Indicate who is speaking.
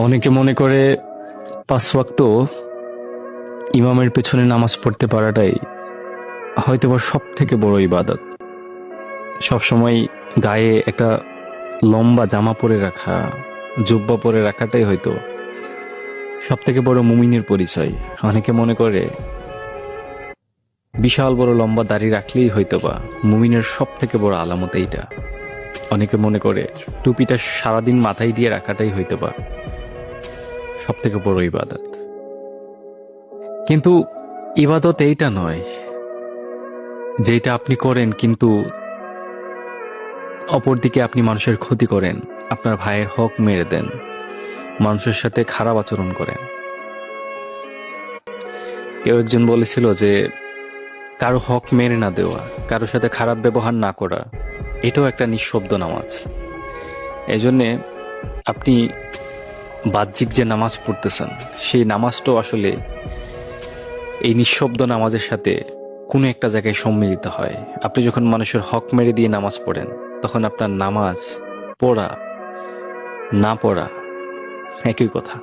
Speaker 1: অনেকে মনে করে 5 ওয়াক্ত ইমামের পেছনে নামাজ পড়তে পারাটাই হয়তোবা সব থেকে বড় ইবাদত। সবসময় গায়ে একটা লম্বা জামা পরে রাখা, জুব্বা পরে রাখাটাই হয়তো সব থেকে বড় মুমিনের পরিচয়। অনেকে মনে করে বিশাল বড় লম্বা দাড়ি রাখলেই হয়তোবা মুমিনের সব থেকে বড় আলামত এইটা। অনেকে মনে করে টুপিটা সারাদিন মাথায় দিয়ে রাখাটাই হয়তোবা সব থেকে বড় ইবাদত। কিন্তু ইবাদত এইটা নয় যেটা আপনি করেন কিন্তু অপরদিকে আপনি মানুষের ক্ষতি করেন, আপনার ভাইয়ের হক মেরে দেন, মানুষের সাথে খারাপ আচরণ করেন। কেউ একজন বলেছিল যে কারো হক মেরে না দেওয়া, কারোর সাথে খারাপ ব্যবহার না করা, এটাও একটা নিঃশব্দ নামাজ। এজন্যে আপনি বাহ্যিক যে নামাজ পড়তেছেন সেই নামাজটাও আসলে এই নিঃশব্দ নামাজের সাথে কোনো একটা জায়গায় সম্মিলিত হয়। আপনি যখন মানুষের হক মেরে দিয়ে নামাজ পড়েন তখন আপনার নামাজ পড়া না পড়া একই কথা।